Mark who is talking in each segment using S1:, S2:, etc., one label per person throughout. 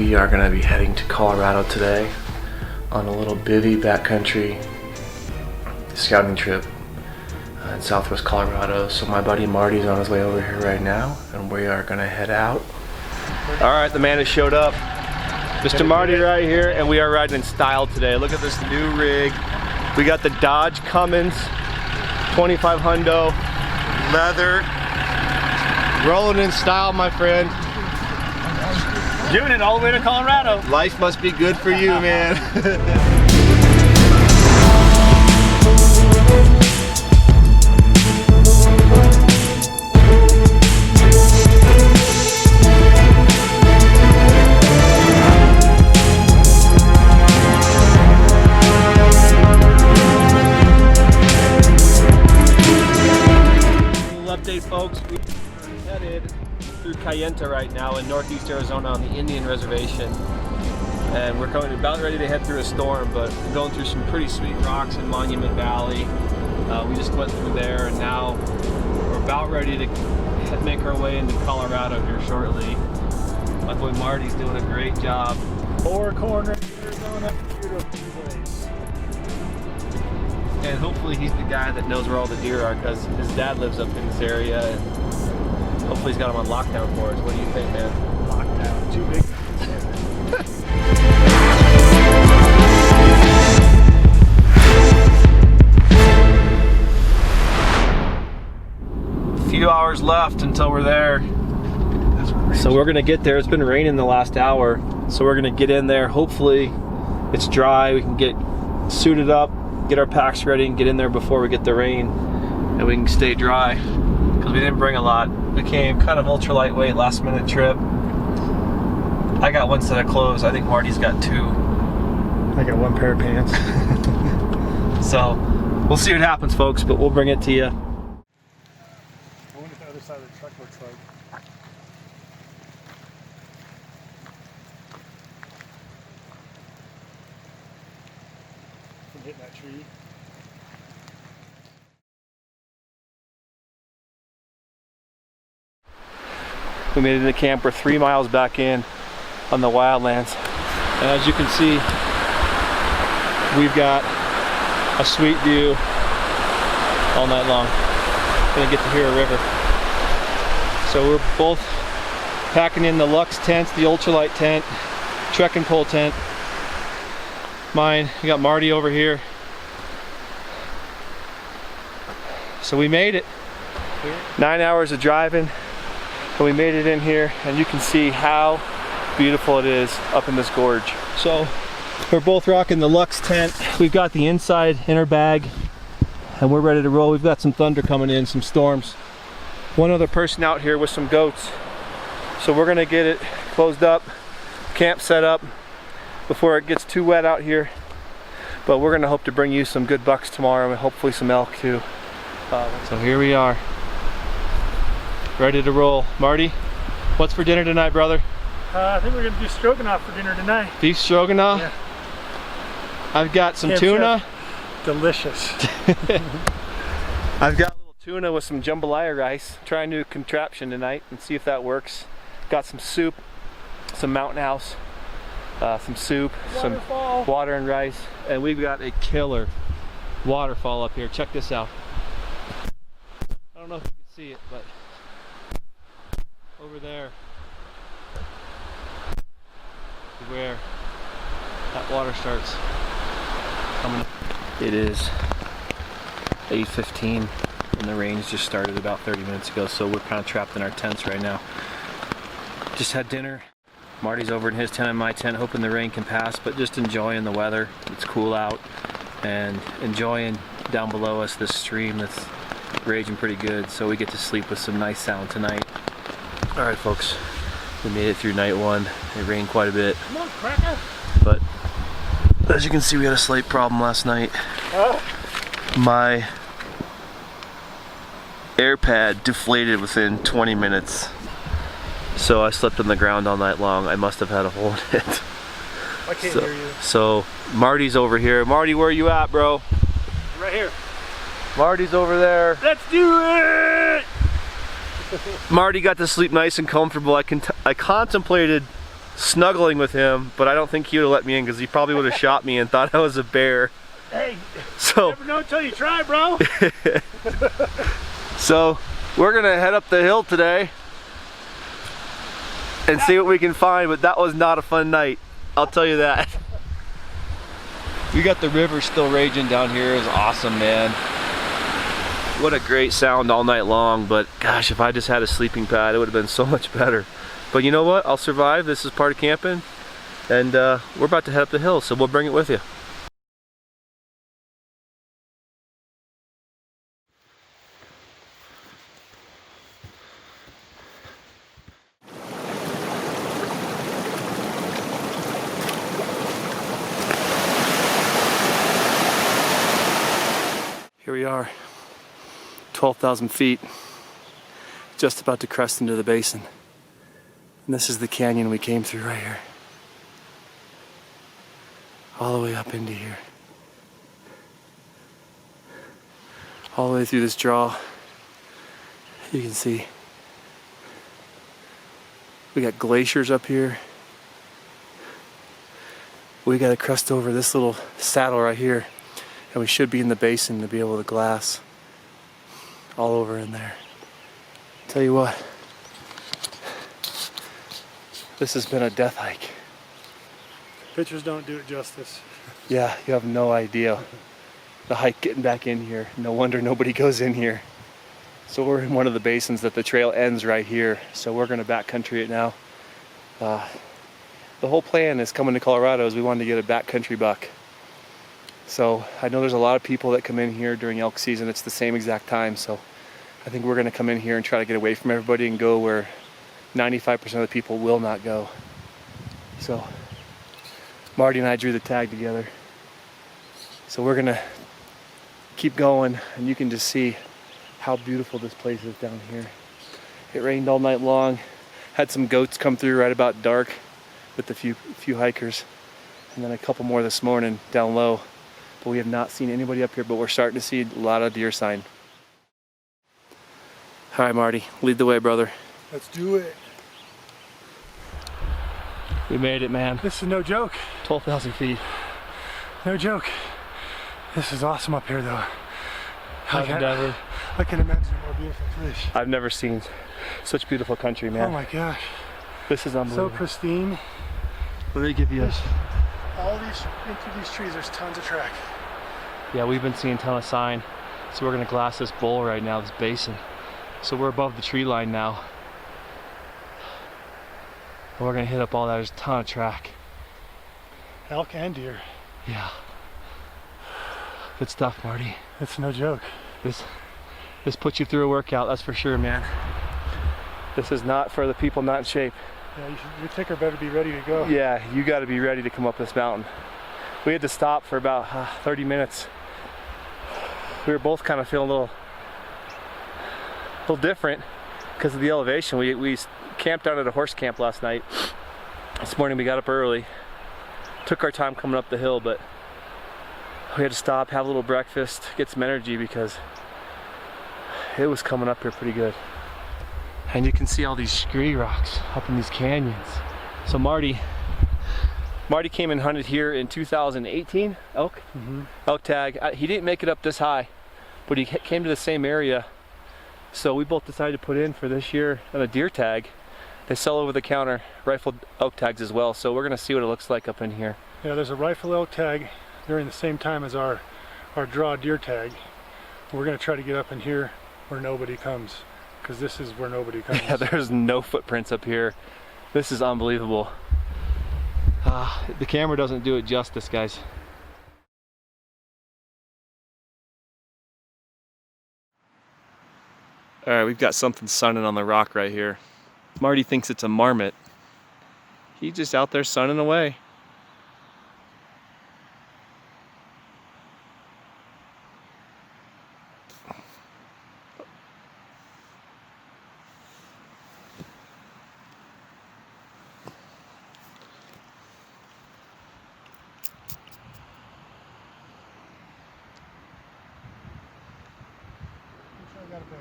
S1: We are going to be heading to Colorado today on a little bivvy backcountry scouting trip in southwest Colorado. So my buddy Marty's on his way over here right now, and we are going to head out. All right, the man has showed up. Mr. Marty right here, and we are riding in style today. Look at this new rig. We got the Dodge Cummins 25 hundo leather, rolling in style, my friend. Doing it all the way to Colorado. Life must be good for you, man. Update, folks. We are headed through CAMPPTRE right now in northeast Arizona on the Indian reservation, and we're about ready to head through a storm, but we're going through some pretty sweet rocks in Monument Valley. We just went through there, and now we're about ready to make our way into Colorado here shortly. My boy Marty's doing a great job.
S2: Four corners, Arizona, beautiful place.
S1: And hopefully he's the guy that knows where all the deer are, because his dad lives up in this area, and hopefully he's got them on lockdown for us. What do you think, man?
S2: Lockdown, too big.
S1: A few hours left until we're there. So we're gonna get there. It's been raining the last hour, so we're gonna get in there. Hopefully it's dry. We can get suited up, get our packs ready, and get in there before we get the rain, and we can stay dry, because we didn't bring a lot. We came kind of ultra lightweight, last minute trip. I got one set of clothes. I think Marty's got two.
S2: I got one pair of pants.
S1: So we'll see what happens, folks, but we'll bring it to you.
S2: I wonder what the other side of the truck looks like. From hitting that tree.
S1: We made it into camp. We're 3 miles back in on the wildlands. And as you can see, we've got a sweet view all night long. Gonna get to hear a river. So we're both packing in the Lux tents, the ultralight tent, trekking pole tent. Mine, we got Marty over here. So we made it. 9 hours of driving, and we made it in here, and you can see how beautiful it is up in this gorge. So we're both rocking the Lux tent. We've got the inside inner bag, and we're ready to roll. We've got some thunder coming in, some storms. One other person out here with some goats. So we're gonna get it closed up, camp set up before it gets too wet out here. But we're gonna hope to bring you some good bucks tomorrow, and hopefully some elk too. So here we are, ready to roll. Marty, what's for dinner tonight, brother?
S2: I think we're gonna do stroganoff for dinner tonight.
S1: Beef stroganoff?
S2: Yeah.
S1: I've got some
S2: Camp
S1: tuna.
S2: chef. Delicious.
S1: I've got a little tuna with some jambalaya rice. Try a new contraption tonight and see if that works. Got some soup, some Mountain House, some soup,
S2: Waterfall.
S1: some water and rice, and we've got a killer waterfall up here. Check this out. I don't know if you can see it, but over there is where that water starts coming. It is 8:15 and the rains just started about 30 minutes ago, so we're kind of trapped in our tents right now. Just had dinner. Marty's over in his tent and my tent, hoping the rain can pass, but just enjoying the weather. It's cool out, and enjoying down below us this stream that's raging pretty good, so we get to sleep with some nice sound tonight. All right, folks, we made it through night one. It rained quite a bit,
S2: Come on, cracker.
S1: but as you can see, we had a slight problem last night. My air pad deflated within 20 minutes, so I slept on the ground all night long. I must have had a hole in it.
S2: I can't hear you.
S1: So Marty's over here. Marty, where are you at, bro?
S2: Right here.
S1: Marty's over there.
S2: Let's do it!
S1: Marty got to sleep nice and comfortable. I contemplated snuggling with him, but I don't think he would have let me in because he probably would have shot me and thought I was a bear.
S2: Hey,
S1: so
S2: you never know until you try, bro.
S1: So we're gonna head up the hill today and see what we can find, but that was not a fun night, I'll tell you that. We got the river still raging down here. It was awesome, man. What a great sound all night long, but gosh, if I just had a sleeping pad, it would have been so much better. But you know what? I'll survive. This is part of camping, and we're about to head up the hill, so we'll bring it with you. Here we are, 12,000 feet, just about to crest into the basin. And this is the canyon we came through right here. All the way up into here. All the way through this draw. You can see we got glaciers up here. We got to crest over this little saddle right here. And we should be in the basin to be able to glass all over in there. Tell you what, this has been a death hike.
S2: Pictures don't do it justice.
S1: Yeah, you have no idea. The hike getting back in here. No wonder nobody goes in here. So we're in one of the basins that the trail ends right here. So we're gonna backcountry it now. The whole plan is coming to Colorado is we wanted to get a backcountry buck. So I know there's a lot of people that come in here during elk season. It's the same exact time. So I think we're gonna come in here and try to get away from everybody and go where 95% of the people will not go. So Marty and I drew the tag together. So we're gonna keep going, and you can just see how beautiful this place is down here. It rained all night long. Had some goats come through right about dark with a few hikers, and then a couple more this morning down low. But we have not seen anybody up here, but we're starting to see a lot of deer sign. All right, Marty, lead the way, brother.
S2: Let's do it.
S1: We made it, man.
S2: This is no joke.
S1: 12,000 feet.
S2: No joke. This is awesome up here, though. I can imagine a more beautiful place.
S1: I've never seen such beautiful country, man.
S2: Oh my gosh.
S1: This is unbelievable.
S2: So pristine.
S1: What do they give you?
S2: All these, into these trees, there's tons of track.
S1: Yeah, we've been seeing a ton of sign. So we're gonna glass this bowl right now, this basin. So we're above the tree line now. And we're gonna hit up all that. There's a ton of track.
S2: Elk and deer.
S1: Yeah. Good stuff, Marty.
S2: It's no joke.
S1: This puts you through a workout, that's for sure, man. This is not for the people not in shape.
S2: Yeah, your ticker better be ready to go.
S1: Yeah, you gotta be ready to come up this mountain. We had to stop for about 30 minutes. We were both kind of feeling a little different because of the elevation. We camped out at a horse camp last night. This morning we got up early. Took our time coming up the hill, but we had to stop, have a little breakfast, get some energy because it was coming up here pretty good. And you can see all these scree rocks up in these canyons. So Marty came and hunted here in 2018, elk, elk tag. He didn't make it up this high, but he came to the same area. So we both decided to put in for this year on a deer tag. They sell over the counter rifled elk tags as well. So we're gonna see what it looks like up in here.
S2: Yeah, there's a rifle elk tag during the same time as our draw deer tag. We're gonna try to get up in here where nobody comes, because this is where nobody comes.
S1: Yeah, there's no footprints up here. This is unbelievable. The camera doesn't do it justice, guys. All right, we've got something sunning on the rock right here. Marty thinks it's a marmot. He's just out there sunning away.
S2: I got it there.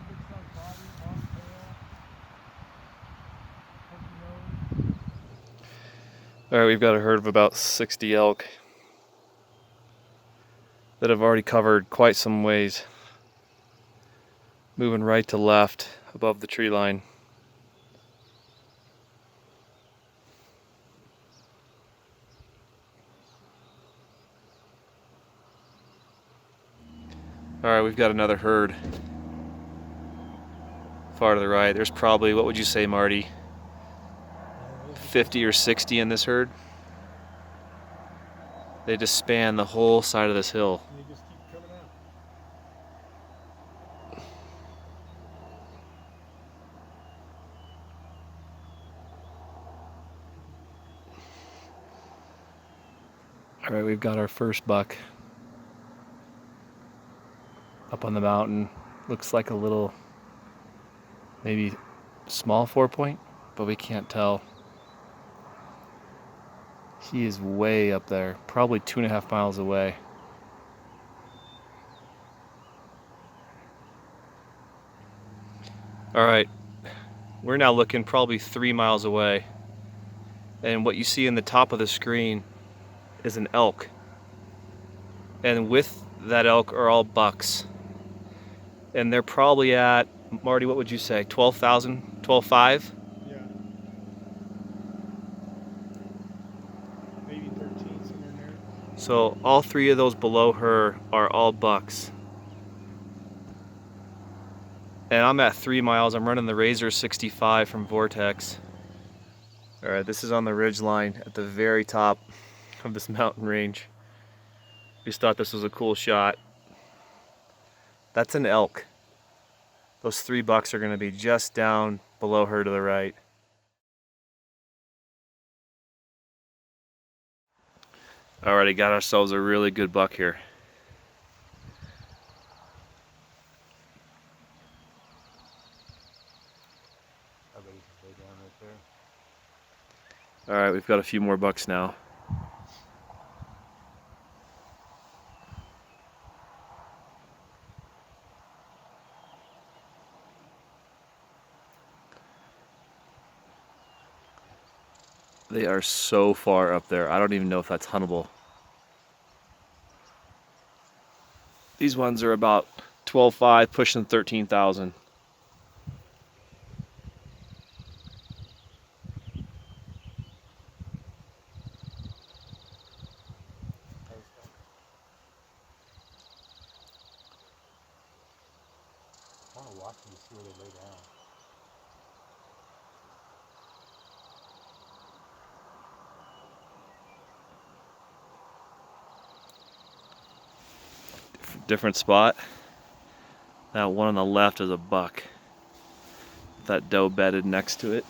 S2: Big front body, long tail.
S1: Alright, we've got a herd of about 60 elk that have already covered quite some ways, moving right to left above the tree line. Alright, we've got another herd far to the right. There's probably, what would you say, Marty, 50 or 60 in this herd? They just span the whole side of this hill.
S2: They just keep coming out.
S1: Alright, we've got our first buck up on the mountain. Looks like a little, maybe small 4-point, but we can't tell. He is way up there, probably 2.5 miles away. Alright, we're now looking probably 3 miles away. And what you see in the top of the screen is an elk. And with that elk are all bucks. And they're probably at, Marty, what would you say, 12,000, 12,500?
S2: Yeah. Maybe 13, somewhere in there.
S1: So all three of those below her are all bucks. And I'm at 3 miles. I'm running the Razor 65 from Vortex. All right, this is on the ridge line at the very top of this mountain range. Just thought this was a cool shot. That's an elk. Those 3 bucks are going to be just down below her to the right. Alrighty, got ourselves a really good buck here.
S2: I bet he can lay down right there.
S1: Alright, we've got a few more bucks now. They are so far up there. I don't even know if that's huntable. These ones are about 12,500, pushing 13,000.
S2: I want to watch them to see where they lay down.
S1: Different spot. That one on the left is a buck. That doe bedded next to it.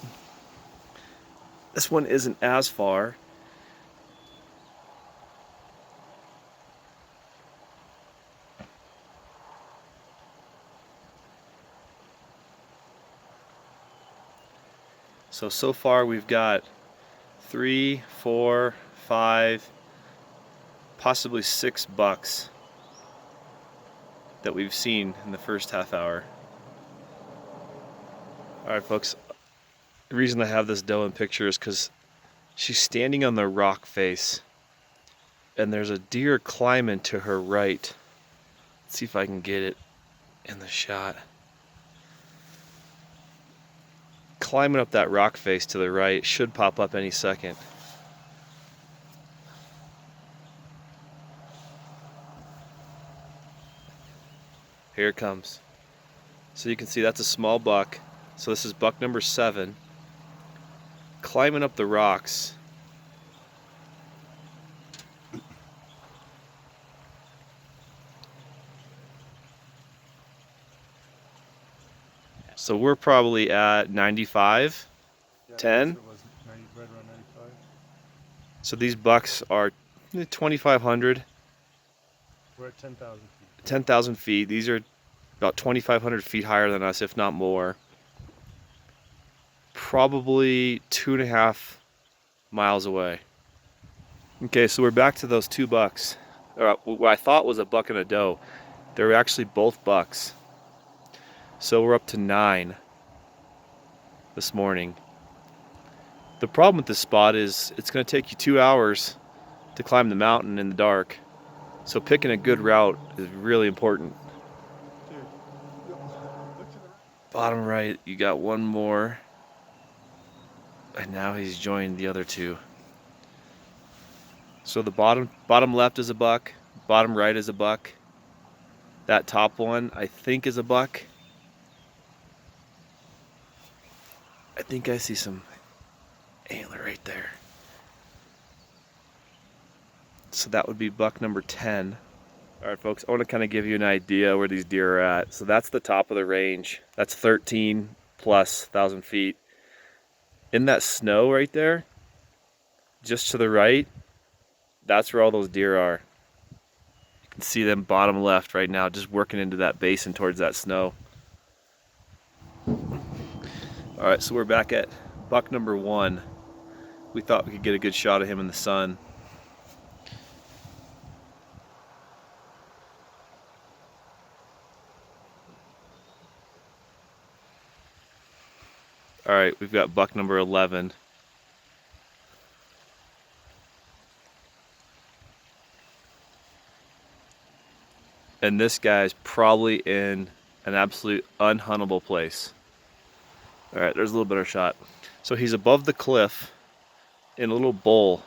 S1: This one isn't as far. So far we've got 3, 4, 5, possibly 6 bucks that we've seen in the first half hour. Alright folks, the reason I have this doe in picture is because she's standing on the rock face and there's a deer climbing to her right. Let's see if I can get it in the shot. Climbing up that rock face to the right, should pop up any second. Here it comes. So you can see that's a small buck. So this is buck number 7. Climbing up the rocks. So we're probably at 95,
S2: Yeah,
S1: 10.
S2: It was 90, right around 95.
S1: So these bucks are 2,500.
S2: We're at 10,000 feet.
S1: 10,000 feet. These are about 2,500 feet higher than us, if not more. Probably 2.5 miles away. Okay, so we're back to those 2 bucks. Or what I thought was a buck and a doe. They're actually both bucks. So we're up to 9 this morning. The problem with this spot is it's going to take you 2 hours to climb the mountain in the dark. So picking a good route is really important. Bottom right, you got one more. And now he's joined the other two. So the bottom left is a buck, bottom right is a buck. That top one I think is a buck. I think I see some antler right there. So that would be buck number 10. All right, folks, I want to kind of give you an idea where these deer are at. So that's the top of the range. That's 13,000+ feet. In that snow right there, just to the right, that's where all those deer are. You can see them bottom left right now, just working into that basin towards that snow. All right, so we're back at buck number 1. We thought we could get a good shot of him in the sun. All right, we've got buck number 11. And this guy's probably in an absolute unhuntable place. All right, there's a little better shot. So he's above the cliff in a little bowl.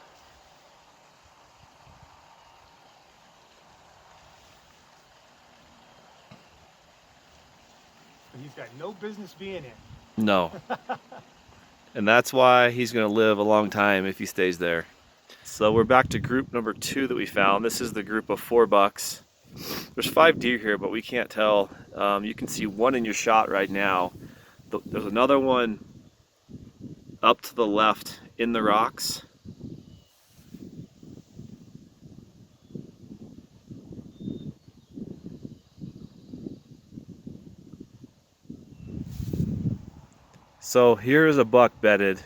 S2: He's got no business being in.
S1: No. And that's why he's going to live a long time if he stays there. So we're back to group number 2 that we found. This is the group of 4 bucks. There's 5 deer here, but we can't tell. You can see one in your shot right now. There's another one up to the left in the rocks. So here is a buck bedded,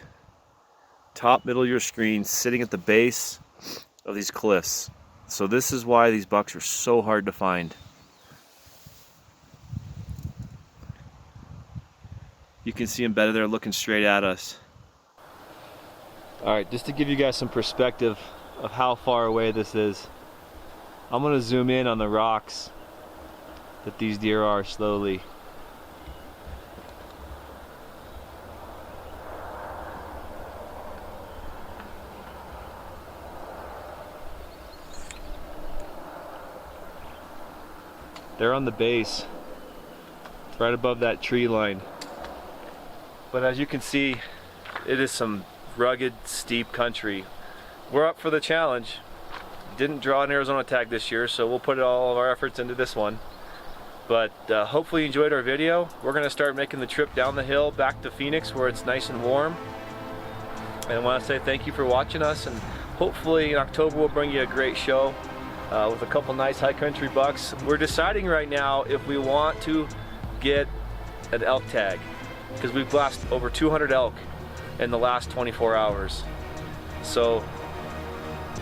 S1: top middle of your screen, sitting at the base of these cliffs. So this is why these bucks are so hard to find. You can see him better there looking straight at us. All right, just to give you guys some perspective of how far away this is, I'm gonna zoom in on the rocks that these deer are slowly. They're on the base, right above that tree line. But as you can see, it is some rugged, steep country. We're up for the challenge. Didn't draw an Arizona tag this year, so we'll put all of our efforts into this one. But hopefully you enjoyed our video. We're gonna start making the trip down the hill back to Phoenix where it's nice and warm. And I wanna say thank you for watching us, and hopefully in October we'll bring you a great show. With a couple nice high country bucks. We're deciding right now if we want to get an elk tag, because we've glassed over 200 elk in the last 24 hours. So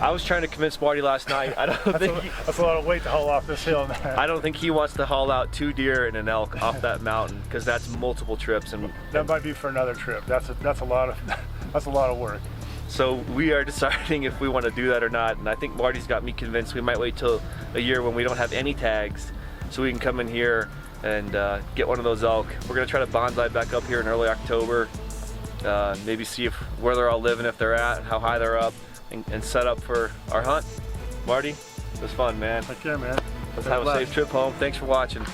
S1: I was trying to convince Marty last night. I don't think
S2: that's a lot of weight to haul off this hill, man.
S1: I don't think he wants to haul out 2 deer and an elk off that mountain, because that's multiple trips. And
S2: that might be for another trip. That's a lot of work.
S1: So we are deciding if we want to do that or not, and I think Marty's got me convinced we might wait till a year when we don't have any tags so we can come in here and get one of those elk. We're going to try to bonsai back up here in early October, maybe see where they're all living, if they're at, how high they're up, and set up for our hunt. Marty, it was fun, man.
S2: Take care, man.
S1: Let's have a safe trip home. Thanks for watching.